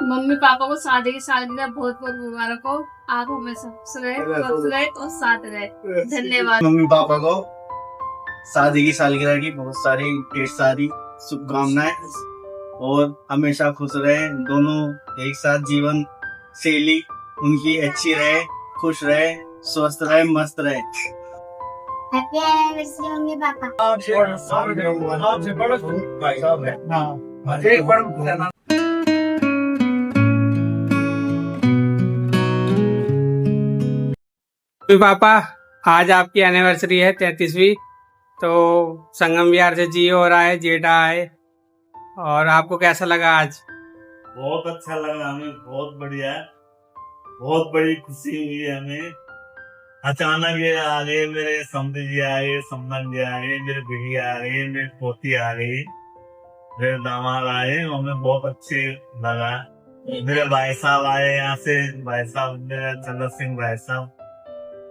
Mummy papa को शादी की सालगिरह बहुत बहुत मुबारक हो। आप हमेशा खुश रहे और साथ रहे। धन्यवाद। मम्मी पापा को शादी की सालगिरह की बहुत सारी ढेर सारी शुभकामनाएं और हमेशा खुश रहे। दोनों एक साथ जीवन शैली उनकी अच्छी रहे, खुश रहे, स्वस्थ रहे, मस्त रहे। Happy anniversary mummy papa. पापा, आज आपकी एनिवर्सरी है 33वीं। तो संगम विहार से जी हो रहा है, जेठा है, और आपको कैसा लगा आज? बहुत अच्छा लगा हमें, बहुत बढ़िया, बहुत बड़ी खुशी हुई हमें। अचानक ये आ गए, मेरे समधी जी आ गए, समधन जी आ गए, मेरे बिटिया आ गई, मेरी पोती आ गई, मेरे दामाद आए, हमें बहुत अच्छे लगा। मेरे भाई साहब आए यहाँ से, भाई साहब मेरे चंद्र सिंह भाई साहब,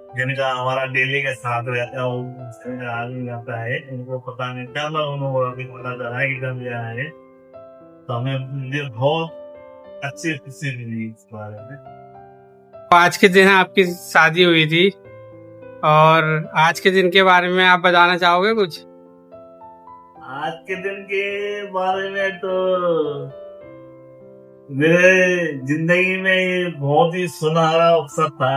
जिनका हमारा डेली के साथ रहता है, वो आदमी जाता है, उनको पता नहीं क्या उनको अभी पता चला कि कब आए। तो हमें मुझे बहुत अच्छी खुशी मिली इस बारे में। आज के दिन आपकी शादी हुई थी, और आज के दिन के बारे में आप बताना चाहोगे कुछ? आज के दिन के बारे में तो मेरे जिंदगी में ये बहुत ही सुनहरा अवसर था।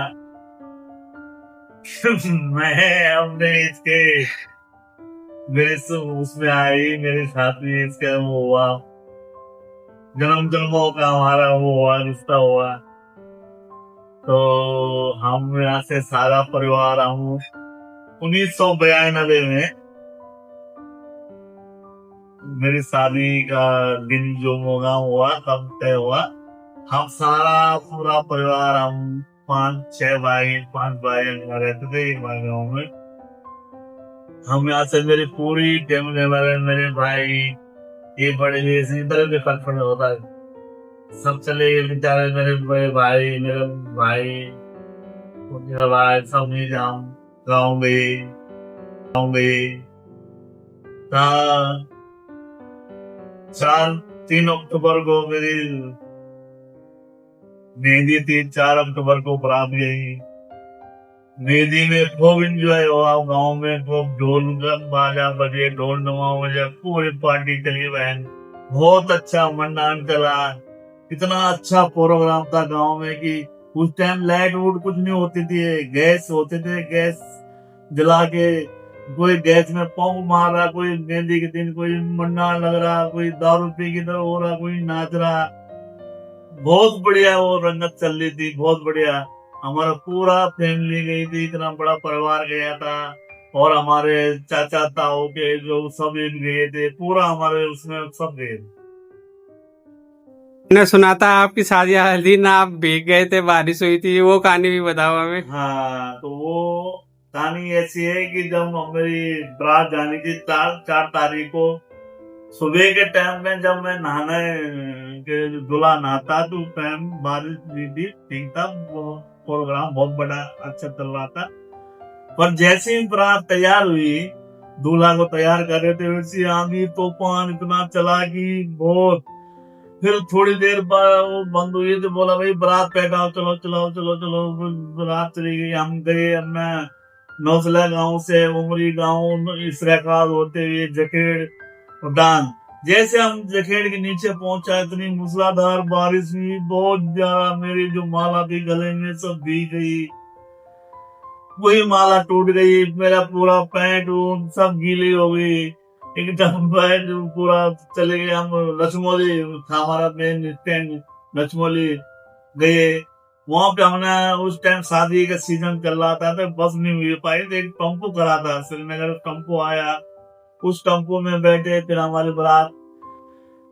मैं अपने इसके मेरे उसमें आई, मेरे साथ में इसका वो हुआ, जन्मों का हमारा वो हुआ, रिश्ता हुआ। तो हम यहाँ से सारा परिवार, हम 1992 में मेरी शादी का दिन जो होगा हुआ तब तय हुआ। हम सारा पूरा परिवार, हम 5 भाई रहते थे एक भाई गाँव में। हम यहाँ से मेरी पूरी फैमिली, मेरे भाई, ये बड़े इधर भी फर्क होता है, सब चले गए बेचारे। मेरे बड़े भाई, मेरे भाई सब नहीं जाऊं गाँव गए। 3 अक्टूबर को मेरी मेहंदी थी, 4 अक्टूबर को बारात गई। मेहंदी में खूब एंजॉय हुआ, गांव में खूब ढोल बाजा बजे, ढोल नवा बजे, पूरी पार्टी चली बहन। बहुत अच्छा मंडान चला, इतना अच्छा प्रोग्राम था गांव में कि उस टाइम लाइट वूट कुछ नहीं होती थी, गैस होते थे, गैस जला के कोई गैस में पंप मार रहा, कोई मेहंदी के दिन कोई मंडान लग रहा, कोई दारू पी की तरह हो रहा, कोई नाच रहा। बहुत बढ़िया वो रंगत चल रही थी, बहुत बढ़िया। हमारा पूरा फैमिली गई थी, इतना बड़ा परिवार गया था, और हमारे चाचा ताऊ के जो सब गए थे, पूरा हमारे उसमें सब गए थे। मैंने सुना था आपकी शादी वाले दिन आप भीग गए थे, बारिश हुई थी, वो कहानी भी बताओ हमें। हाँ, तो वो कहानी ऐसी है कि जब मेरी बारात जानी थी 4 तारीख को सुबह के टाइम में, जब मैं नहाने के दूल्हा नहाता तो टाइम बारिश भी थी, ठीक था, प्रोग्राम बहुत बड़ा अच्छा चल रहा था। पर जैसे ही बारात तैयार हुई, दूल्हा को तैयार कर रहे थे, वैसी आंधी तूफान इतना चला कि बहुत। फिर थोड़ी देर बाद वो बंद हुई तो बोला भाई बारात बैठाओ, चलो चलो चलो चलो। बारात चली गई, हम गए अपना नौसला गांव से उमरी गांव, इसरेखाल होते हुए जखेड़ उड़ान। जैसे हम जखेड़ के नीचे पहुंचा, इतनी मूसलाधार बारिश हुई, बहुत ज्यादा। मेरी जो माला थी गले में सब भीग गई, वही माला टूट गई, मेरा पूरा पैंट सब गीली हो गई एकदम। पैंट पूरा चले गए। हम लक्ष्मौली था हमारा मेन स्टैंड, लक्ष्मौली गए। वहां पे हमने उस टाइम शादी का सीजन चल रहा था, तो बस नहीं मिल पाई, तो एक टेम्पो करा था श्रीनगर, टेम्पो आया, उस टेम्पो में बैठे। फिर हमारी बारात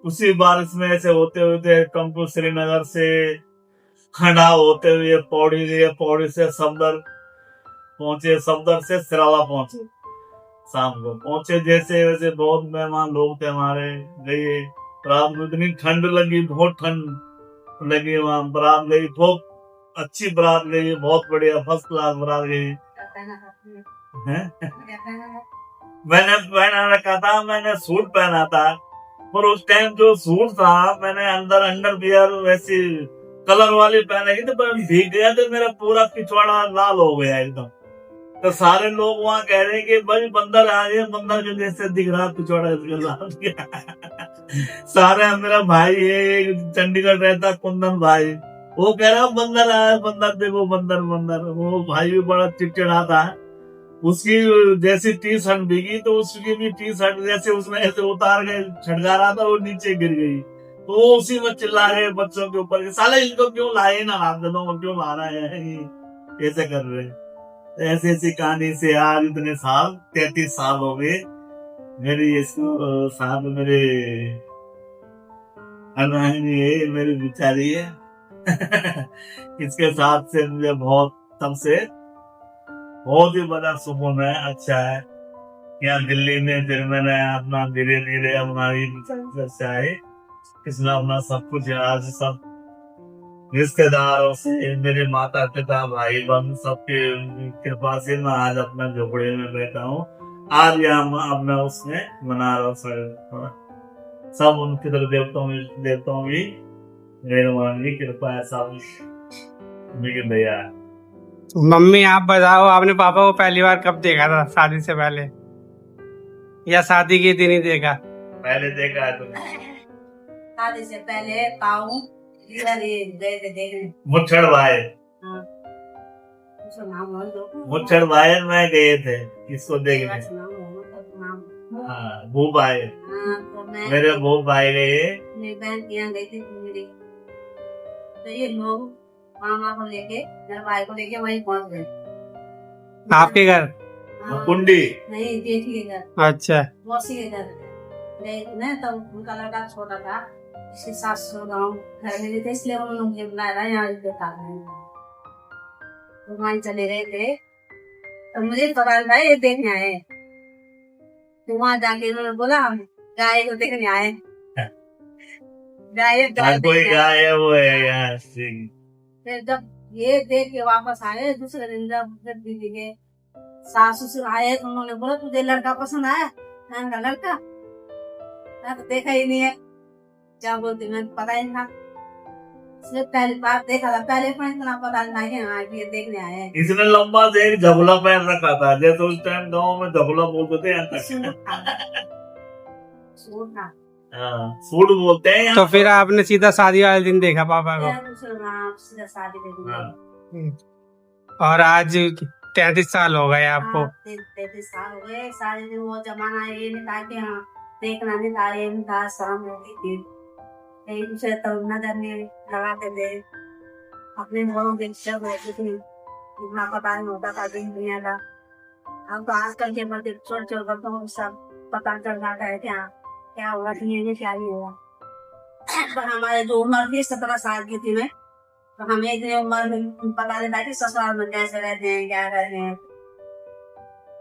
उसी बारिश में ऐसे होते होते टेम्पो श्रीनगर से खंडा होते हुए पौड़ी गए, पौड़ी से सफदर पहुंचे, सफदर से सिरावा पहुंचे। शाम को पहुंचे जैसे वैसे, बहुत मेहमान लोग थे हमारे। गए रात में, इतनी ठंड लगी, बहुत ठंड लगी। वहां बारात गई, बहुत अच्छी बारात गई, बहुत बढ़िया फर्स्ट क्लास बारात गई। मैंने पहना रखा था, मैंने सूट पहना था, पर उस टाइम जो सूट था, मैंने अंदर अंडरवियर वैसी कलर वाली पहन रखी, तो भीग गया तो मेरा पूरा पिछवाड़ा लाल हो गया एकदम। तो सारे लोग वहां कह रहे हैं कि भाई बंदर आ गए, बंदर के जैसे दिख रहा पिछवाड़ा लाल गया। सारे मेरा भाई है एक चंडीगढ़ रहता कुंदन भाई, वो कह रहा बंदर आया, बंदर देखो, बंदर बंदर। वो भाई भी बड़ा चिड़चिड़ा था। उसकी जैसी टी शर्ट भीगी तो उसकी भी टी शर्ट जैसे उसने ऐसे उतार के छटका रहा था, वो नीचे गिर गई। तो वो उसी में चिल्ला रहे बच्चों के ऊपर, साले इनको क्यों लाए ना, रात दिनों में क्यों ला रहे हैं, ऐसे कर रहे हैं। ऐसी ऐसी कहानी से आज इतने साल 33 साल हो गए मेरी साथ मेरे अनहानी है, मेरी बिचारी है। इसके साथ से मुझे बहुत सबसे बहुत ही बड़ा सुकून है, अच्छा है। यहाँ दिल्ली में फिर मैंने अपना धीरे धीरे अपना है, इसमें अपना सब कुछ आज सब रिश्तेदारों से, मेरे माता पिता भाई बहन सबके कृपा से मैं आज अपना झोपड़े में बैठा हूँ। आज यहाँ अपना उसमें मना रहा सब उनके देवताओं की मेहरबानी की कृपा है, सब मेरी दया है। मम्मी आप बताओ, आपने पापा को पहली बार कब देखा था, शादी से पहले या शादी के दिन ही देखा? पहले देखा है तुमने? शादी से पहले पाऊं गए थे देखने। मुच्छड़ भाई, हाँ। मुच्छड़ भाई मैं गए थे इसको देखने। हाँ, भू भाई, तो मैं मेरे भू भाई गए, मेरी बहन के यहाँ गई थी मेरी, तो ये लोग मामा को लेके, मेरे भाई को लेके वहीं पहुंच गए। आपके घर? हाँ, कुंडी नहीं, जेठी के घर, अच्छा। मौसी के घर गए थे ना, तब उनका लड़का छोटा था, इसके सास गाँव घर में थे, इसलिए उन्होंने मुझे बुलाया था यहाँ देखा। तो वहीं चले गए थे, तो मुझे पता था ये देखने आए। तो वहाँ जाके उन्होंने बोला हम गाय को देखने आए। गाय कोई गाय है वो है यहाँ सिंह। फिर जब ये देख के वापस आए, दूसरे दिन जब दीदी के सास ससुर आए तो उन्होंने बोला तुझे लड़का पसंद आया? मैंने कहा लड़का मैं तो देखा ही नहीं है। क्या बोलती, मैंने पता ही नहीं था, सिर्फ पहली बार देखा था, पहले पर इतना पता नहीं कि हाँ ये देखने आए हैं। इसने लंबा से एक झबला पहन रखा था, जैसे उस टाइम गाँव में झबला बोलते थे, सूट बोलते हैं। तो फिर आपने सीधा शादी वाले दिन देखा पापा को? शादी देखने और आज 33 साल हो गए आपको? 33 साल हो गए। सारे दिन वो जमाना ये नहीं था कि हाँ देखना नहीं था, ये नहीं था, शाम होती थी एक दूसरे तब नजर नहीं लगाते थे, अपने घरों के सब रहते थे, इतना पता नहीं होता था दिन दुनिया का। अब तो आजकल के बच्चे छोटे छोटे बच्चों को सब पता चल जाता है क्या क्या होगा, क्या नहीं होगा। पर हमारे जो उम्र थी 17 साल की थी मैं, तो हमें इतनी उम्र में पता नहीं था कि ससुराल में कैसे रहते हैं, क्या करते हैं,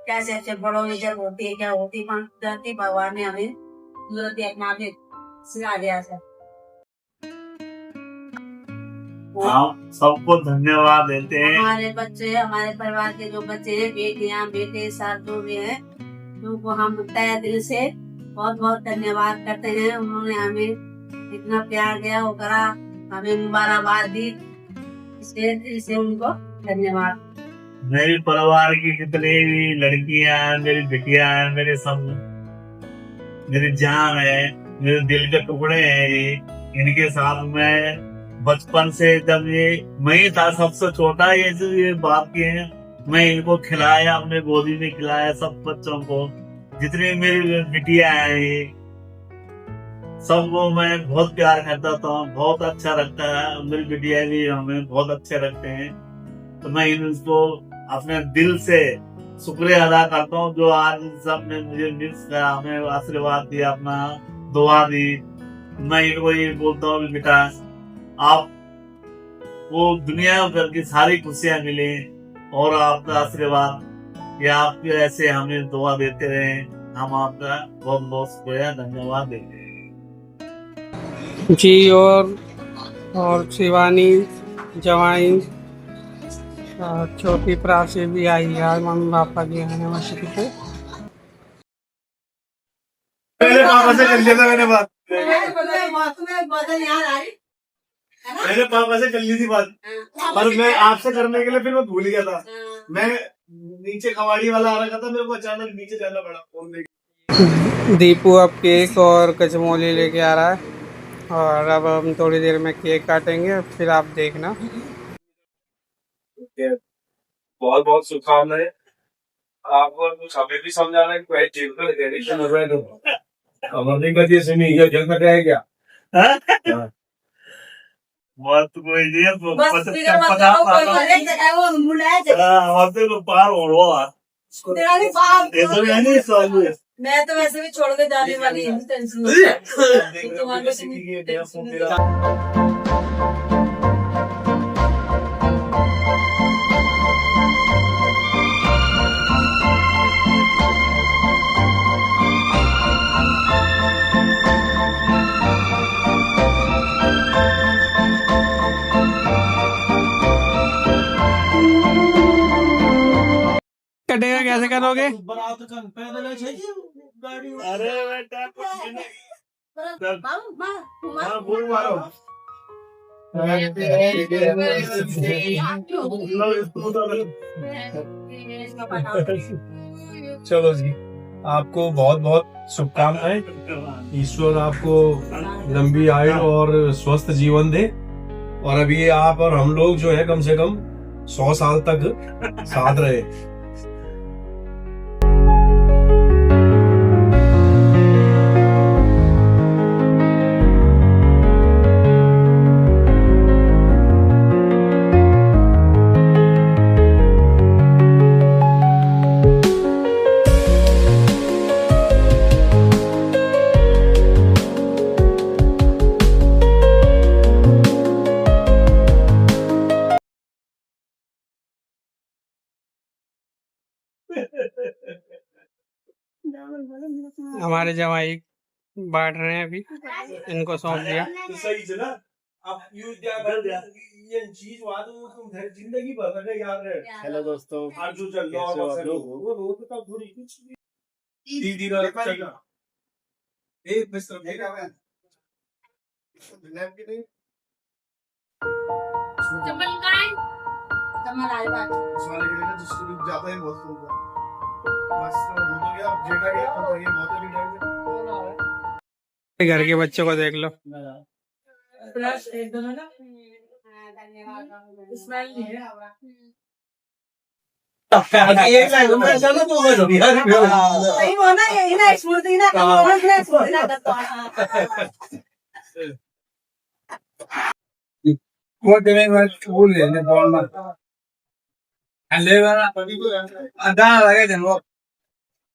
कैसे ऐसे बड़ों में जब होती है क्या होती है। भगवान ने हमें जरूरत अपना भी सिखा दिया है। हम सबको धन्यवाद देते हैं। हमारे बच्चे, हमारे परिवार के जो बच्चे हैं, बेटियां बेटे सब जो भी है, उनको हम तहे दिल से बहुत बहुत धन्यवाद करते हैं। उन्होंने हमें इतना प्यार दिया, वो करा, हमें मुबारकबाद दी, इससे उनको धन्यवाद। मेरे परिवार की जितनी भी लड़कियां, मेरी बिटिया है, मेरे सब मेरी जान है, मेरे दिल के टुकड़े हैं ये। इनके साथ मैं बचपन से, जब ये मैं ही था सबसे छोटा, ये बात किए हैं, मैं इनको खिलाया, अपने गोदी में खिलाया सब बच्चों को। जितनी मेरी बिटिया है ये सबको मैं बहुत प्यार करता था, बहुत अच्छा लगता है। मेरी बिटिया भी हमें बहुत अच्छे लगते हैं, तो मैं इनको अपने दिल से शुक्रिया अदा करता हूँ जो आज सबने मुझे हमें आशीर्वाद दिया, अपना दुआ दी। मैं इनको ये बोलता हूँ बेटा आप वो दुनिया भर की सारी खुशियां मिले और आपका आशीर्वाद या आपके ऐसे हमें दुआ देते रहे, हम आपका बहुत बहुत शुक्रिया धन्यवाद देते हैं जी। और शिवानी जवाई छोटी प्राची भी आई है आज मम्मी पापा की एनिवर्सरी पे। पहले पापा से कर लिया था मैंने बात। तुम्हें बदल याद आई मेरे पापा से कर ली थी बात, पर मैं आपसे करने के लिए फिर मैं भूल गया था। मैं नीचे कबाड़ी वाला आ रखा था, मेरे को अचानक नीचे जाना पड़ा फोन लेके। दीपू अब केक और कचमोली लेके आ रहा है और अब हम थोड़ी देर में केक काटेंगे, फिर आप देखना। बहुत बहुत शुभकामनाएं। आपको कुछ हमें भी समझाना है, कोई जेल में अमरदीप का जी सुनी ये जेल में है क्या? बात तो कोई नहीं है, बस फिगर बताओ कोई एक जगह वो मुलाया तो पार हो रहा तेरा नहीं बाप ये तो है नहीं साल में। मैं तो वैसे भी छोड़ के जाने वाली हूँ, टेंशन मत कटेगा कैसे करोगे? अरे बेटा कुछ नहीं। हाँ बोल मारो। चलो जी, आपको बहुत बहुत शुभकामनाएं। ईश्वर आपको लंबी आयु और स्वस्थ जीवन दे, और अभी आप और हम लोग जो है कम से कम 100 साल तक साथ रहे। हमारे जवाई बांट रहे हैं, अभी इनको सौंप दिया। सही से ना, अब ये चीज जिंदगी भर याद रहे। हेलो दोस्तों, आज जो चल रहा कैसे हो आप लोग? वो रोज का पूरी कुछ भी दीदी ना चलेगा। एक मिस्टर भेगा मैं लैब के नहीं चप्पल कहाँ है? कमर आए बात साले के लिए जिसको भी जाता है बहुत होगा। बस वो तो गया, जेठा गया तो ये बहुत ही डर घर के बच्चों को देख लो। प्लस एक दोनों ना स्मेल नहीं है सही वो ना यही ना स्मृति ना स्मृति ना वो बोल रहे बॉल में अदा लगे थे वो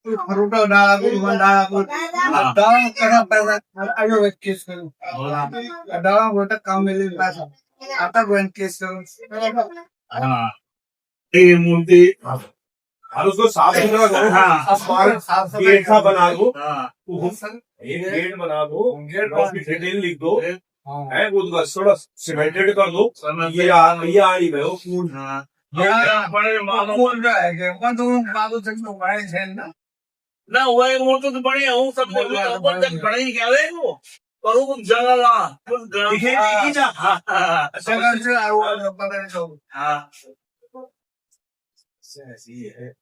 फ्रूटो डाला कुछ मन डाला कुछ डाला करा पैसा आगे वेट केस करो डाला वो तक काम मिले पैसा आता वेट केस करो। हाँ ये मूर्ति और उसको साफ सुथरा करो। हाँ गेट सा बना दो, हाँ एक गेट बना दो, उसकी डिटेल लिख दो, है वो थोड़ा सीमेंटेड कर दो। ये आ ही गए फूल। हाँ बड़े बोल रहा है कि मैं तो बाबू तक तो बड़े थे ना ना वही मूर्ति तो बड़ी है, वो सब ऊपर तक बड़ी क्या है वो, पर वो कुछ जगह ला कुछ दिखेगी जा। जगह से आया वो पता नहीं चलो। हाँ ऐसी है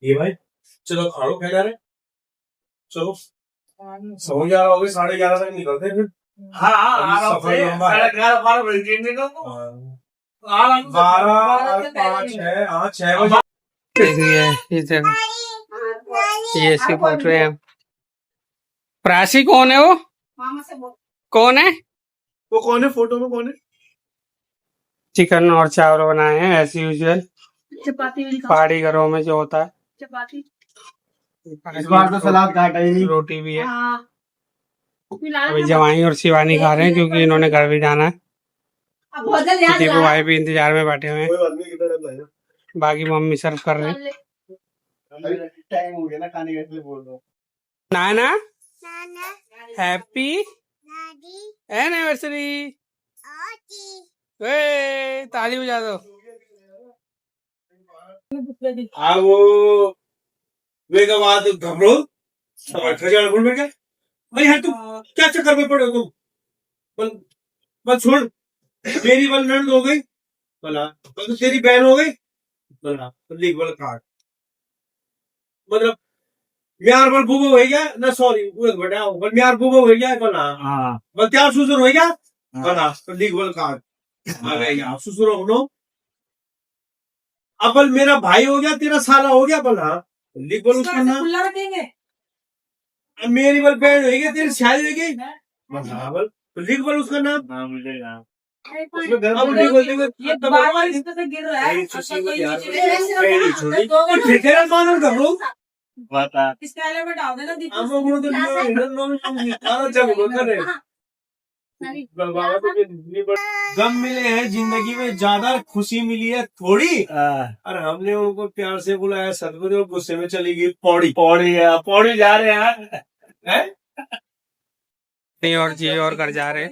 ये भाई। चलो खाओ खा जा रहे, चलो सो 11 हो गए, 11:30 तक निकलते हैं फिर। हाँ आराम से 11:30 बजे निकल दो आराम से 12 5 6 हाँ 6 बजे। देखिए इधर ये ऐसे पूछ रहे हैं। प्राची कौन है वो? मामा से बोल कौन है? वो कौन है फोटो में, कौन है? चिकन और चावल बनाए हैं एज यूजुअल चपाती भी पहाड़ी घरों में जो होता है। चपाती इस बार तो सलाद काटा ही नहीं। रोटी भी है। हाँ अभी जवाई और शिवानी खा रहे हैं क्योंकि इन्होंने घर भी जाना है। अब बदल याद दीपू भाई भी इंतजार में बैठे हुए हैं, कोई आदमी कितना टाइम लगेगा? बाकी मम्मी सर्व कर रहे हैं। टाइम हो गया ना खाने का, इसलिए बोल रहा हूँ। नाना हैप्पी एनिवर्सरी, ताली बजा दो। वो वे के बाद घबरो हजार गुण में क्या भाई यार तू क्या चक्कर में पड़े हो तुम बस छोड़ मेरी बल नंद हो गई बोला तो तेरी बहन हो गई बोला तो लिख बोल काट मतलब म्यार बल बुबो हो गया ना सॉरी वो बड़ा बल म्यार बुबो हो गया बोला हाँ बल त्यार सुसुर हो गया बोला तो लिख बोल काट आ गए यहाँ सुसुर हो लो अब बल मेरा भाई हो गया तेरा साला हो गया बोला लिख बोल उसका नाम खुला रखेंगे। अब मेरी बल बहन हो गई तेरी शादी हो गई बल तो लिख बोल उसका नाम हाँ मिलेगा अब लिख बोल ये बार-बार इस पे से गिर रहा है। तेरा मानव कर लो बता इस कैले में डाल देना दीपक। हम लोग तो चल बोल कर रहे गम मिले हैं जिंदगी में ज्यादा खुशी मिली है थोड़ी और हमने उनको प्यार से बुलाया सदगुरु और गुस्से में चली गई पौड़ी पौड़ी जा रहे हैं है नहीं और जी और घर जा रहे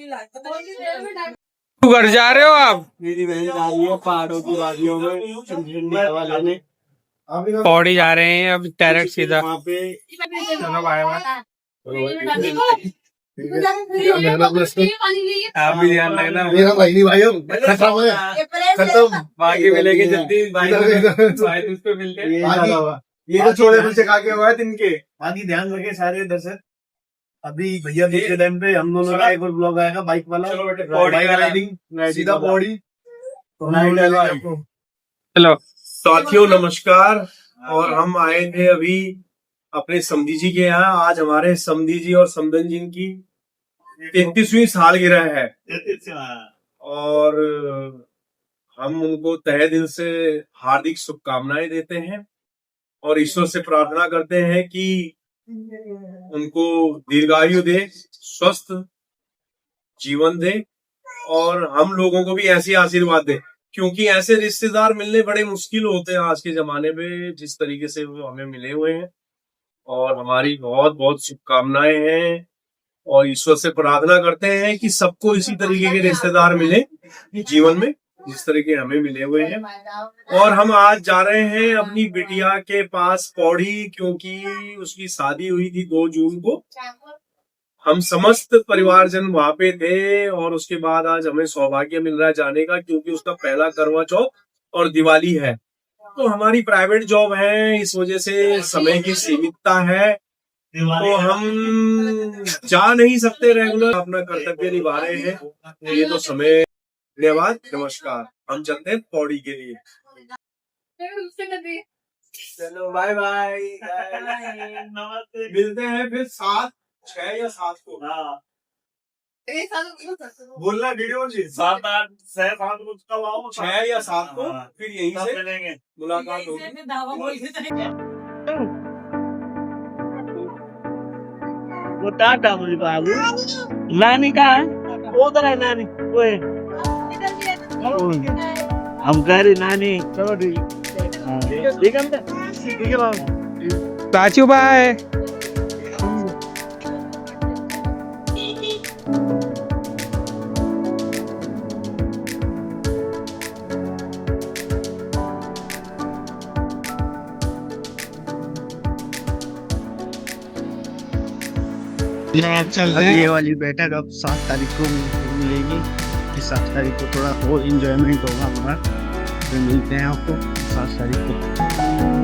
घर जा रहे हो आप मेरी बहन जा रही है पहाड़ों की वादियों में ठंडी हवा लेने पौड़ी जा रहे हैं अब डायरेक्ट सीधा वहाँ पे चलो बाय बाय आप भी ध्यान रखना मेरा भाई नहीं भाई खत्म है खत्म बाकी मिलेंगे जल्दी भाई उस पे मिलते हैं ये तो छोले कुलचे खा के हुआ है तिनके बाकी ध्यान रखे सारे दर्शक अभी भैया दूसरे टाइम पे हम दोनों का एक और ब्लॉग आएगा बाइक वाला चलो बेटे, बाइक राइडिंग सीधा पौड़ी तो नाइट डालेंगे आपको चलो साथियों नमस्कार और हम आए थे अभी अपने समधी जी के यहाँ आज हमारे समधी जी और समदन जी की 33वीं सालगिरह है और हम उनको तहे दिल से हार्दिक शुभकामनाएं देते हैं और ईश्वर से प्रार्थना करते हैं कि उनको दीर्घायु दे स्वस्थ जीवन दे और हम लोगों को भी ऐसी आशीर्वाद दे क्योंकि ऐसे रिश्तेदार मिलने बड़े मुश्किल होते हैं आज के जमाने में जिस तरीके से वो हमें मिले हुए हैं और हमारी बहुत बहुत शुभकामनाएं हैं और ईश्वर से प्रार्थना करते हैं कि सबको इसी तरीके के रिश्तेदार मिले जीवन में जिस तरीके हमें मिले हुए हैं और हम आज जा रहे हैं अपनी बिटिया के पास पौड़ी क्योंकि उसकी शादी हुई थी 2 जून को हम समस्त परिवारजन वहां पे थे और उसके बाद आज हमें सौभाग्य मिल रहा है जाने का क्योंकि उसका पहला करवा चौथ और दिवाली है तो हमारी प्राइवेट जॉब है इस वजह से समय की सीमितता है तो हम जा नहीं सकते रेगुलर अपना कर्तव्य निभा रहे हैं ये तो समय धन्यवाद नमस्कार हम चलते हैं पौड़ी के लिए चलो बाय बाय नमस्ते मिलते हैं फिर 7, 6 या 7 को बोलना वीडियो 7, 8, 6, 7 कुछ कब आओ 6 या 7 को हाँ। फिर यहीं तब से मिलेंगे मुलाकात होगी वो टाटा मुझे बाबू नानी कहाँ है उधर है नानी वो है हम कह रहे नानी चलो ठीक है बाबू साचू बाय चल ये वाली बैठक अब 7 तारीख को मिलेगी कि 7 तारीख को थोड़ा और इंजॉयमेंट होगा हमारा फिर मिलते हैं आपको 7 तारीख को